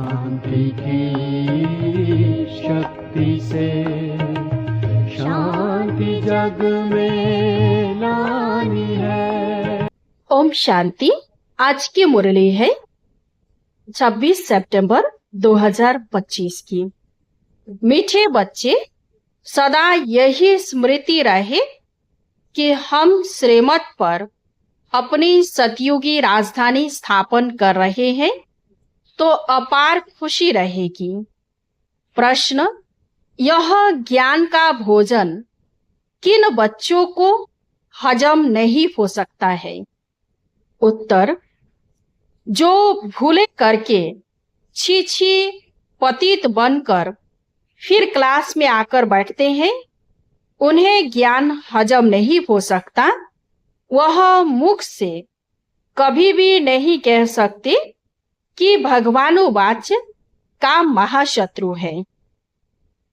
शांति की शक्ति से शांति जग में लानी है। ओम शांति। आज की मुरली है 26 सितंबर 2025 की। मीठे बच्चे, सदा यही स्मृति रहे कि हम श्रीमत पर अपनी सतयुगी राजधानी स्थापन कर रहे हैं तो अपार खुशी रहेगी। प्रश्न: यह ज्ञान का भोजन किन बच्चों को हजम नहीं हो सकता है? उत्तर: जो भूले करके छी छी पतित बनकर फिर क्लास में आकर बैठते हैं, उन्हें ज्ञान हजम नहीं हो सकता। वह मुख से कभी भी नहीं कह सकते कि भगवानुवाच का महाशत्रु है।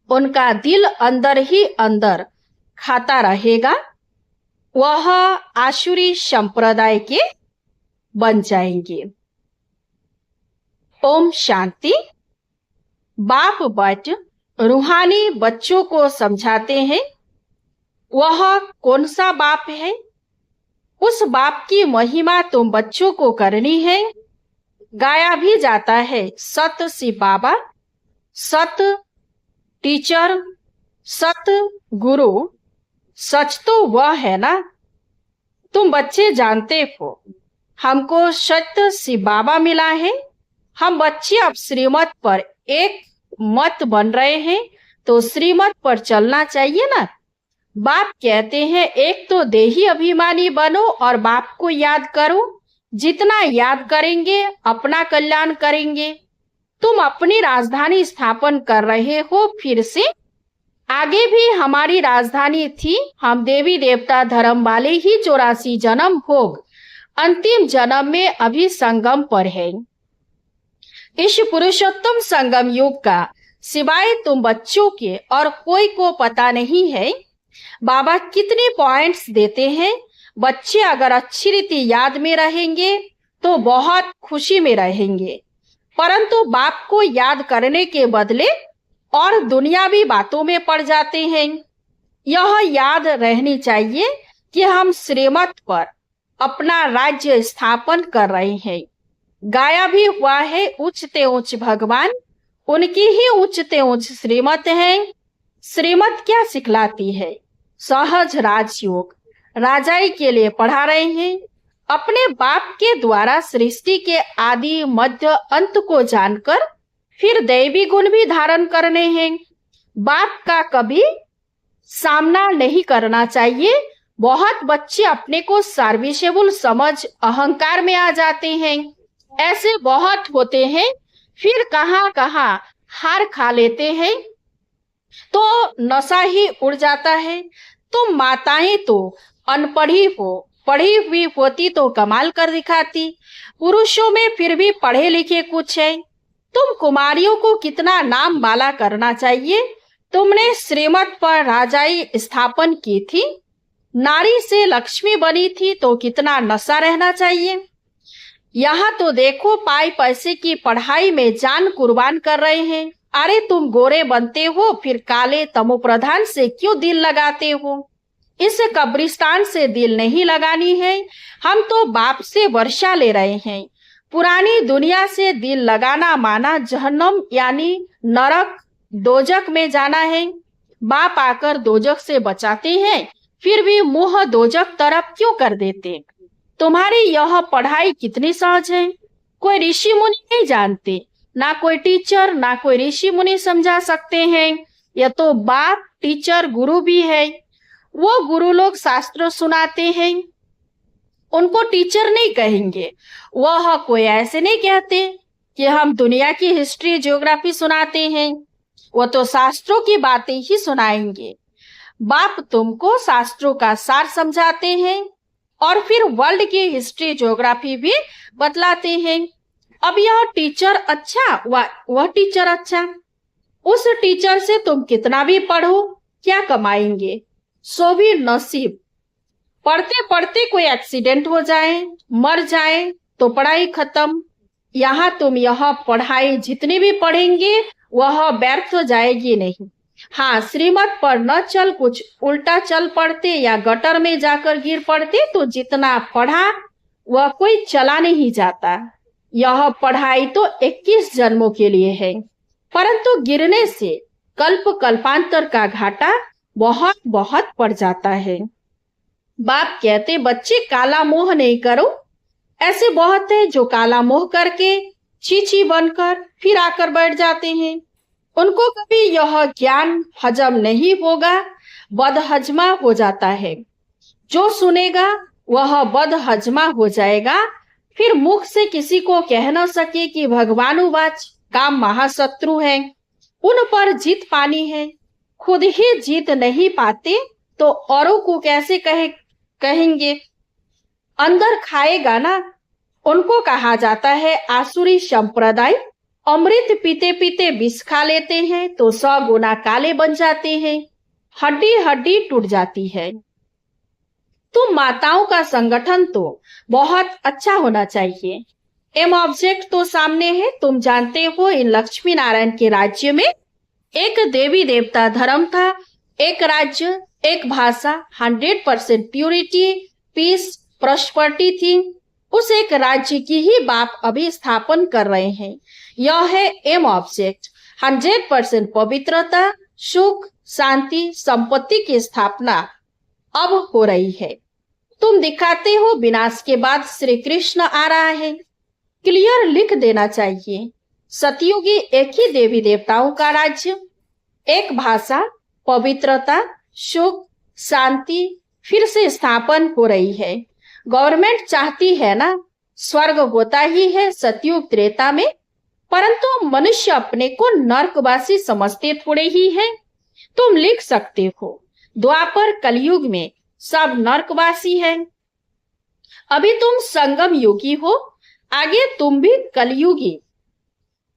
उनका दिल अंदर ही अंदर खाता रहेगा। वह आसुरी संप्रदाय के बन जाएंगे। ओम शांति। बाप बट रूहानी बच्चों को समझाते हैं। वह कौन सा बाप है? उस बाप की महिमा तुम बच्चों को करनी है। गाया भी जाता है, सत शिव बाबा, सत टीचर, सत गुरु। सच तो वह है ना। तुम बच्चे जानते हो, हमको सत्य शिव बाबा मिला है। हम बच्चे अब श्रीमत पर एक मत बन रहे हैं, तो श्रीमत पर चलना चाहिए ना। बाप कहते हैं, एक तो देही अभिमानी बनो और बाप को याद करो। जितना याद करेंगे अपना कल्याण करेंगे। तुम अपनी राजधानी स्थापन कर रहे हो फिर से। आगे भी हमारी राजधानी थी। हम देवी देवता धर्म वाले ही 84 जन्म भोग अंतिम जन्म में अभी संगम पर है। इस पुरुषोत्तम संगम युग का सिवाय तुम बच्चों के और कोई को पता नहीं है। बाबा कितने पॉइंट्स देते हैं। बच्चे अगर अच्छी रीति याद में रहेंगे तो बहुत खुशी में रहेंगे, परंतु बाप को याद करने के बदले और दुनियावी बातों में पड़ जाते हैं। यह याद रहनी चाहिए कि हम श्रीमत पर अपना राज्य स्थापन कर रहे हैं। गाया भी हुआ है, उच्चते उच्च भगवान उनकी ही उच्चते उच्च श्रीमत है। श्रीमत क्या सिखलाती है? सहज राजयोग राजाई के लिए पढ़ा रहे हैं। अपने बाप के द्वारा सृष्टि के आदि मध्य अंत को जानकर फिर दैवी गुण भी धारण करने हैं। बाप का कभी सामना नहीं करना चाहिए। बहुत बच्चे अपने को सर्विसेबल समझ अहंकार में आ जाते हैं। ऐसे बहुत होते हैं, फिर कहां कहां हार खा लेते हैं तो नशा ही उड़ जाता है। तुम माताएं तो अनपढ़ी हो, पढ़ी हुई होती तो कमाल कर दिखाती। पुरुषों में फिर भी पढ़े लिखे कुछ है। तुम कुमारियों को कितना नाम माला करना चाहिए। तुमने श्रीमत पर राजाई स्थापन की थी, नारी से लक्ष्मी बनी थी, तो कितना नशा रहना चाहिए। यहाँ तो देखो, पाई पैसे की पढ़ाई में जान कुर्बान कर रहे हैं। अरे तुम गोरे बनते हो फिर काले तमोप्रधान से क्यों दिल लगाते हो? इस कब्रिस्तान से दिल नहीं लगानी है। हम तो बाप से वर्षा ले रहे हैं। पुरानी दुनिया से दिल लगाना माना जहन्नम यानी नरक दोजक में जाना है। बाप आकर दोजक से बचाते हैं, फिर भी मुंह दोजक तरफ क्यों कर देते? तुम्हारी यह पढ़ाई कितनी सहज है। कोई ऋषि मुनि नहीं जानते, ना कोई टीचर ना कोई ऋषि मुनि समझा सकते हैं। यह तो बाप टीचर गुरु भी है। वो गुरु लोग शास्त्र सुनाते हैं, उनको टीचर नहीं कहेंगे। वह कोई ऐसे नहीं कहते कि हम दुनिया की हिस्ट्री ज्योग्राफी सुनाते हैं। वो तो शास्त्रों की बातें ही सुनाएंगे। बाप तुमको शास्त्रों का सार समझाते हैं और फिर वर्ल्ड की हिस्ट्री ज्योग्राफी भी बतलाते हैं। अब यह टीचर अच्छा, वह टीचर अच्छा। उस टीचर से तुम कितना भी पढ़ो क्या कमाएंगे? सो भी नसीब। पढ़ते पढ़ते कोई एक्सीडेंट हो जाए, मर जाए तो पढ़ाई खत्म। यहाँ तुम यह पढ़ाई जितनी भी पढ़ेंगे वह व्यर्थ हो जाएगी नहीं। हाँ, श्रीमत पर न चल कुछ उल्टा चल पड़ते या गटर में जाकर गिर पड़ते तो जितना पढ़ा वह कोई चला नहीं जाता। यह पढ़ाई तो 21 जन्मों के लिए है, परंतु गिरने से कल्प कल्पांतर का घाटा बहुत बहुत पड़ जाता है। बाप कहते बच्चे काला मोह नहीं करो। ऐसे बहुत है जो काला मोह करके चीची बनकर फिर आकर बैठ जाते हैं। उनको कभी यह ज्ञान हजम नहीं होगा, बदहजमा हो जाता है। जो सुनेगा वह बदहजमा हो जाएगा, फिर मुख से किसी को कह न सके कि भगवानुवाच काम महाशत्रु है, उन पर जीत पानी है। खुद ही जीत नहीं पाते तो औरों को कैसे कहेंगे। अंदर खाएगा ना। उनको कहा जाता है आसुरी संप्रदाय। अमृत पीते पीते विष खा लेते हैं तो 100 गुना काले बन जाते हैं, हड्डी हड्डी टूट जाती है। तुम माताओं का संगठन तो बहुत अच्छा होना चाहिए। एम ऑब्जेक्ट तो सामने है। तुम जानते हो इन लक्ष्मी नारायण के राज्य में एक देवी देवता धर्म था, एक राज्य, एक भाषा, 100% प्यूरिटी, पीस, प्रॉस्पर्टी थी। उस एक राज्य की ही बाप अभी स्थापन कर रहे हैं। यह है एम ऑब्जेक्ट। 100% पवित्रता, सुख, शांति, संपत्ति की स्थापना अब हो रही है। तुम दिखाते हो विनाश के बाद श्री कृष्ण आ रहा है। क्लियर लिख देना चाहिए। सतयुगी एक ही देवी देवताओं का राज्य, एक भाषा, पवित्रता, सुख, शांति फिर से स्थापन हो रही है। गवर्नमेंट चाहती है ना, स्वर्ग होता ही है सतयुग त्रेता में, परंतु मनुष्य अपने को नरकवासी समझते थोड़े ही है। तुम लिख सकते हो द्वापर कलयुग में सब नरकवासी है। अभी तुम संगम युगी हो, आगे तुम भी कलयुगी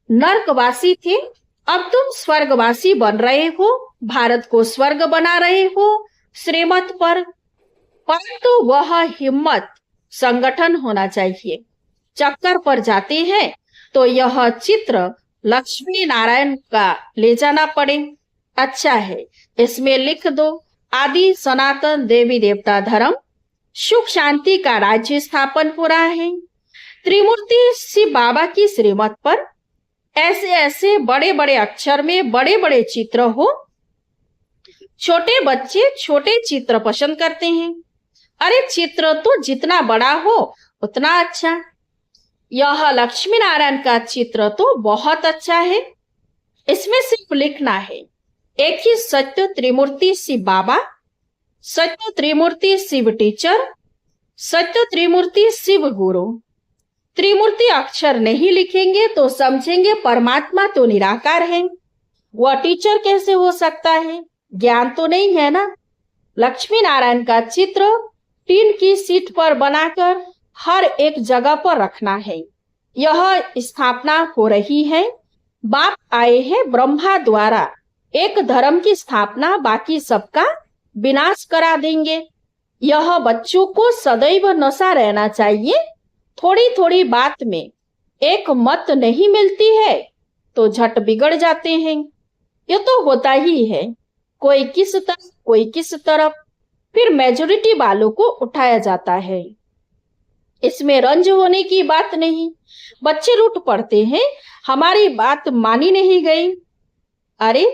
नरकवासी थे, अब तुम स्वर्गवासी बन रहे हो, भारत को स्वर्ग बना रहे हो श्रीमत पर। परंतु वह हिम्मत संगठन होना चाहिए। चक्कर पर जाते हैं तो यह चित्र लक्ष्मी नारायण का ले जाना पड़े। अच्छा है, इसमें लिख दो आदि सनातन देवी देवता धर्म, सुख शांति का राज्य स्थापन हो रहा है। त्रिमूर्ति शिव बाबा की श्रीमत पर ऐसे ऐसे बड़े बड़े अक्षर में बड़े बड़े चित्र हो। छोटे बच्चे छोटे चित्र पसंद करते हैं। अरे चित्र तो जितना बड़ा हो उतना अच्छा। यह लक्ष्मी नारायण का चित्र तो बहुत अच्छा है। इसमें सिर्फ लिखना है एक ही सत्य त्रिमूर्ति शिव बाबा, सत्य त्रिमूर्ति शिव टीचर, सत्य त्रिमूर्ति शिव गुरु। त्रिमूर्ति अक्षर नहीं लिखेंगे तो समझेंगे परमात्मा तो निराकार है। वह टीचर कैसे हो सकता है, ज्ञान तो नहीं है ना। लक्ष्मी नारायण का चित्र टीन की सीट पर बनाकर हर एक जगह पर रखना है। यह स्थापना हो रही है। बाप आए हैं ब्रह्मा द्वारा एक धर्म की स्थापना, बाकी सबका विनाश करा देंगे। यह बच्चों को सदैव नशा रहना चाहिए। थोड़ी थोड़ी बात में एक मत नहीं मिलती है तो झट बिगड़ जाते हैं। ये तो होता ही है, कोई किस तरफ कोई किस तरफ, फिर मेजोरिटी वालों को उठाया जाता है। इसमें रंज होने की बात नहीं। बच्चे रूठ पड़ते हैं, हमारी बात मानी नहीं गई। अरे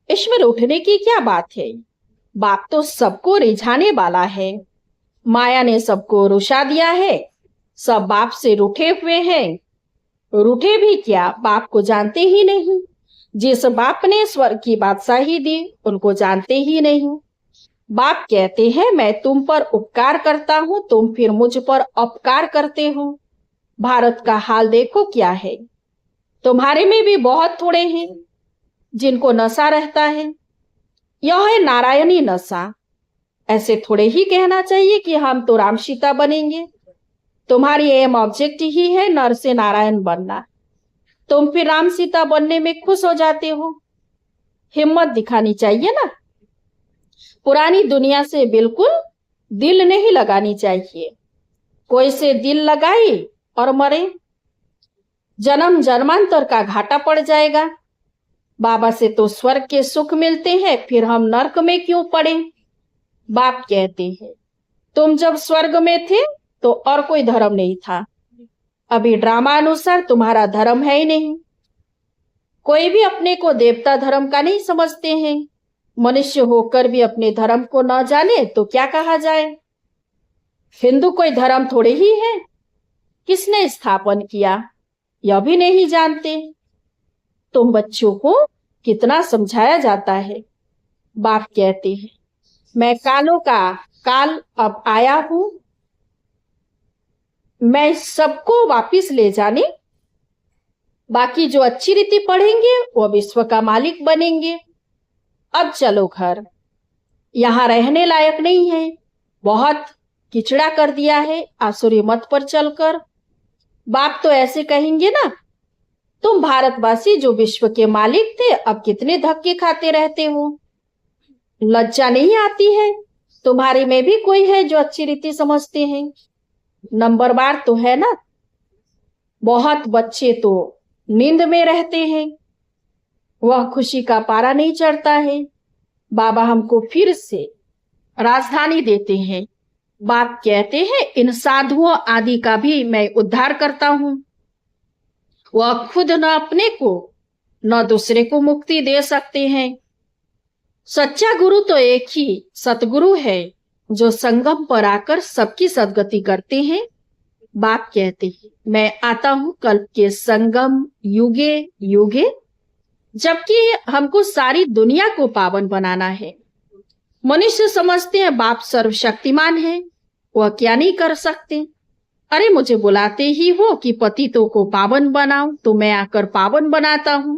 इसमें रूठने की क्या बात है, बाप तो सबको रिझाने वाला है। माया ने सबको रुषा दिया है, सब बाप से रूठे हुए हैं। रूठे भी क्या, बाप को जानते ही नहीं। जिस बाप ने स्वर्ग की बादशाही दी उनको जानते ही नहीं। बाप कहते हैं मैं तुम पर उपकार करता हूं, तुम फिर मुझ पर अपकार करते हो। भारत का हाल देखो क्या है। तुम्हारे में भी बहुत थोड़े हैं जिनको नशा रहता है। यह है नारायणी नशा। ऐसे थोड़े ही कहना चाहिए कि हम तो राम सीता बनेंगे। तुम्हारी एम ऑब्जेक्ट ही है नर से नारायण बनना। तुम फिर राम सीता बनने में खुश हो जाते हो। हिम्मत दिखानी चाहिए ना। पुरानी दुनिया से बिल्कुल दिल नहीं लगानी चाहिए। कोई से दिल लगाई और मरे। जन्म जन्मांतर का घाटा पड़ जाएगा। बाबा से तो स्वर्ग के सुख मिलते हैं, फिर हम नरक में क्यों पड़े। बाप कहते हैं तुम जब स्वर्ग में थे तो और कोई धर्म नहीं था, अभी ड्रामा अनुसार तुम्हारा धर्म है ही नहीं। कोई भी अपने को देवता धर्म का नहीं समझते हैं। मनुष्य होकर भी अपने धर्म को न जाने तो क्या कहा जाए। हिंदू कोई धर्म थोड़े ही है, किसने स्थापन किया यह भी नहीं जानते। तुम बच्चों को कितना समझाया जाता है। बाप कहते हैं मैं कालों का काल अब आया हूं, मैं सबको वापिस ले जाने। बाकी जो अच्छी रीति पढ़ेंगे वो विश्व का मालिक बनेंगे। अब चलो घर, यहाँ रहने लायक नहीं है, बहुत किचड़ा कर दिया है आसुरी मत पर चलकर। बाप तो ऐसे कहेंगे ना, तुम भारतवासी जो विश्व के मालिक थे अब कितने धक्के खाते रहते हो, लज्जा नहीं आती है। तुम्हारे में भी कोई है जो अच्छी रीति समझते हैं, नंबरवार तो है ना। बहुत बच्चे तो नींद में रहते हैं, वह खुशी का पारा नहीं चढ़ता है। बाबा हमको फिर से राजधानी देते हैं। बाप कहते हैं इन साधुओं आदि का भी मैं उद्धार करता हूं। वह खुद न अपने को न दूसरे को मुक्ति दे सकते हैं। सच्चा गुरु तो एक ही सतगुरु है जो संगम पर आकर सबकी सदगति करते हैं। बाप कहते हैं मैं आता हूं कल्प के संगम युगे युगे, जबकि हमको सारी दुनिया को पावन बनाना है। मनुष्य समझते हैं बाप सर्वशक्तिमान है, वह क्या नहीं कर सकते। अरे मुझे बुलाते ही हो कि पतितों को पावन बनाओ, तो मैं आकर पावन बनाता हूं।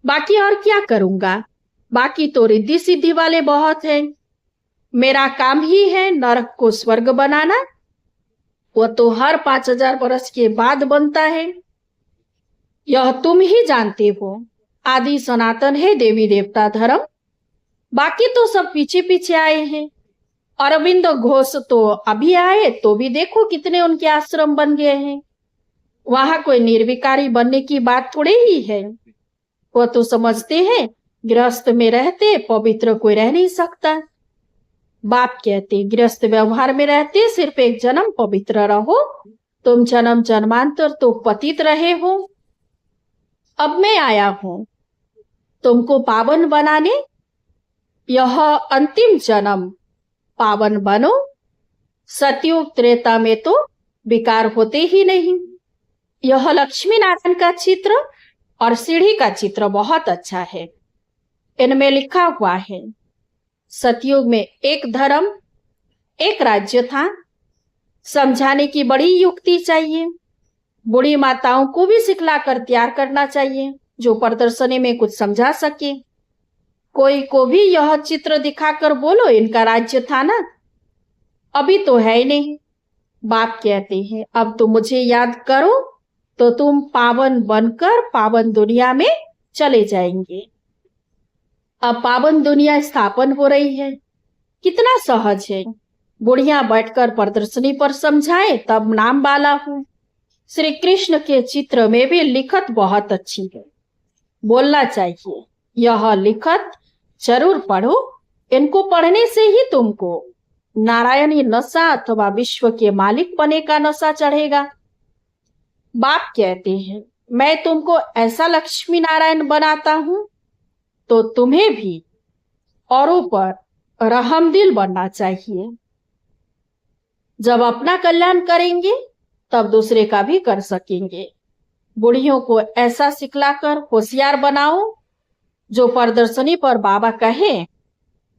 बाकी और क्या करूंगा, बाकी तो रिद्धि सिद्धि वाले बहुत हैं। मेरा काम ही है नरक को स्वर्ग बनाना, वह तो हर 5000 वर्ष के बाद बनता है। यह तुम ही जानते हो, आदि सनातन है देवी देवता धर्म। बाकी तो सब पीछे पीछे आए हैं। अरविंद घोष तो अभी आए तो भी देखो कितने उनके आश्रम बन गए हैं। वहां कोई निर्विकारी बनने की बात थोड़ी ही है। वह तो समझते हैं गृहस्थ में रहते पवित्र कोई रह नहीं सकता। बाप कहते गृहस्थ व्यवहार में रहते सिर्फ एक जन्म पवित्र रहो, तुम जन्म जन्मांतर तो पतित रहे हो। अब मैं आया हूं तुमको पावन बनाने, यह अंतिम जन्म पावन बनो। सतयुग त्रेता में तो विकार होते ही नहीं। यह लक्ष्मी नारायण का चित्र और सीढ़ी का चित्र बहुत अच्छा है। इनमें लिखा हुआ है सतयुग में एक धर्म एक राज्य था। समझाने की बड़ी युक्ति चाहिए। बूढ़ी माताओं को भी सिखलाकर तैयार करना चाहिए जो प्रदर्शनी में कुछ समझा सके। कोई को भी यह चित्र दिखाकर बोलो इनका राज्य था ना, अभी तो है ही नहीं। बाप कहते हैं अब तुम मुझे याद करो तो तुम पावन बनकर पावन दुनिया में चले जाएंगे। अब पावन दुनिया स्थापन हो रही है, कितना सहज है। बुढ़िया बैठकर प्रदर्शनी पर समझाए तब नाम वाला हूं। श्री कृष्ण के चित्र में भी लिखत बहुत अच्छी है, बोलना चाहिए। यह लिखत जरूर पढ़ो, इनको पढ़ने से ही तुमको नारायणी नशा अथवा विश्व के मालिक बने का नशा चढ़ेगा। बाप कहते हैं मैं तुमको ऐसा लक्ष्मी नारायण बनाता हूं तो तुम्हें भी औरों पर रहमदिल बनना चाहिए। जब अपना कल्याण करेंगे तब दूसरे का भी कर सकेंगे। बुढ़ियों को ऐसा सिखलाकर होशियार बनाओ जो प्रदर्शनी पर बाबा कहे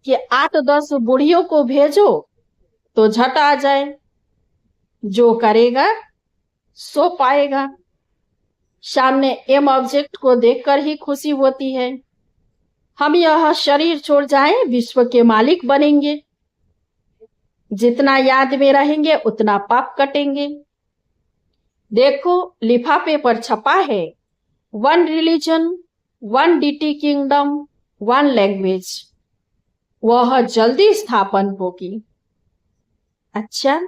कि 8-10 बुढ़ियों को भेजो तो झट आ जाए। जो करेगा सो पाएगा। सामने एम ऑब्जेक्ट को देखकर ही खुशी होती है। हम यह शरीर छोड़ जाएं, विश्व के मालिक बनेंगे। जितना याद में रहेंगे उतना पाप कटेंगे। देखो लिफाफे पर छपा है 1 रिलीजन 1 डीटी किंगडम 1 लैंग्वेज। वह जल्दी स्थापन होगी। अच्छा,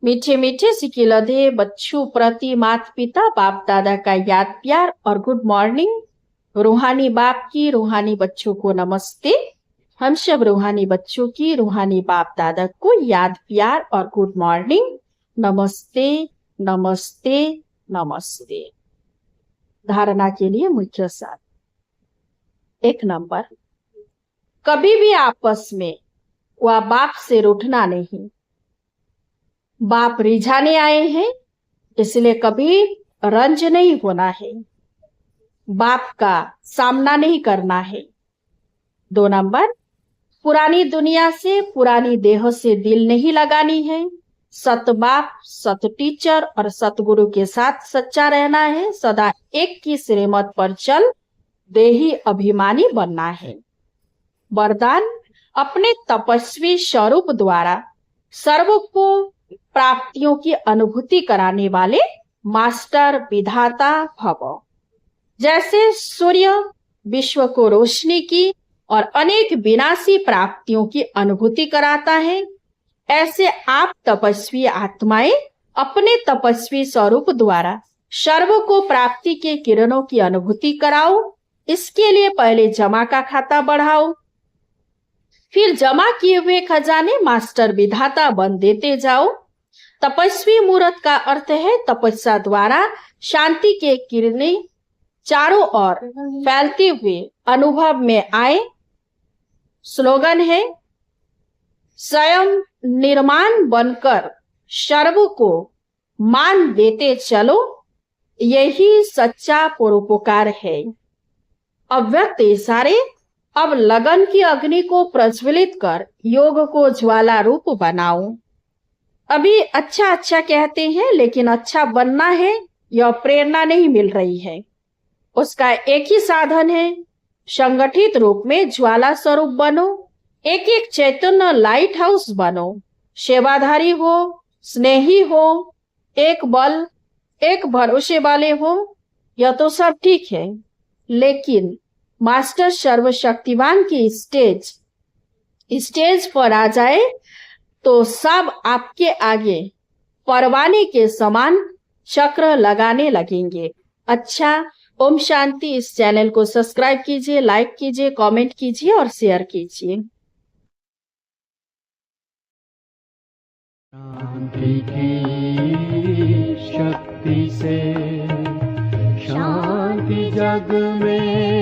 मीठे मीठे सिके लधे बच्चों प्रति माता पिता बाप दादा का याद प्यार और गुड मॉर्निंग। रूहानी बाप की रूहानी बच्चों को नमस्ते। हम सब रूहानी बच्चों की रूहानी बाप दादा को याद प्यार और गुड मॉर्निंग। नमस्ते नमस्ते नमस्ते। धारणा के लिए मुख्य सार। 1 नंबर, कभी भी आपस में व बाप से रूठना नहीं। बाप रिझाने आए हैं, इसलिए कभी रंज नहीं होना है। बाप का सामना नहीं करना है। 2 नंबर, पुरानी दुनिया से पुरानी देह से दिल नहीं लगानी है। सत बाप सत टीचर और सतगुरु के साथ सच्चा रहना है। सदा एक की श्रीमत पर चल देही अभिमानी बनना है। वरदान, अपने तपस्वी स्वरूप द्वारा सर्व को प्राप्तियों की अनुभूति कराने वाले मास्टर विधाता भव। जैसे सूर्य विश्व को रोशनी की और अनेक विनाशी प्राप्तियों की अनुभूति कराता है, ऐसे आप तपस्वी आत्माएं अपने तपस्वी स्वरूप द्वारा सर्व को प्राप्ति के किरणों की अनुभूति कराओ। इसके लिए पहले जमा का खाता बढ़ाओ, फिर जमा किए हुए खजाने मास्टर विधाता बन देते जाओ। तपस्वी मूर्त का अर्थ है तपस्या द्वारा शांति के किरणें चारों ओर फैलते हुए अनुभव में आए। स्लोगन है, स्वयं निर्माण बनकर सर्व को मान देते चलो, यही सच्चा परोपकार है। अव्यक्त इशारे, अब लगन की अग्नि को प्रज्वलित कर योग को ज्वाला रूप बनाओ। अभी अच्छा अच्छा कहते हैं, लेकिन अच्छा बनना है यह प्रेरणा नहीं मिल रही है। उसका एक ही साधन है, संगठित रूप में ज्वाला स्वरूप बनो। एक एक चैतन्य लाइट हाउस बनो। सेवाधारी हो, स्नेही हो, एक बल एक भरोसे वाले हो, यह तो सब ठीक है, लेकिन मास्टर सर्वशक्तिवान की स्टेज पर आ जाए तो सब आपके आगे परवाने के समान चक्र लगाने लगेंगे। अच्छा, ओम शांति। इस चैनल को सब्सक्राइब कीजिए, लाइक कीजिए, कमेंट कीजिए और शेयर कीजिए। शांति की शक्ति से शांति जग में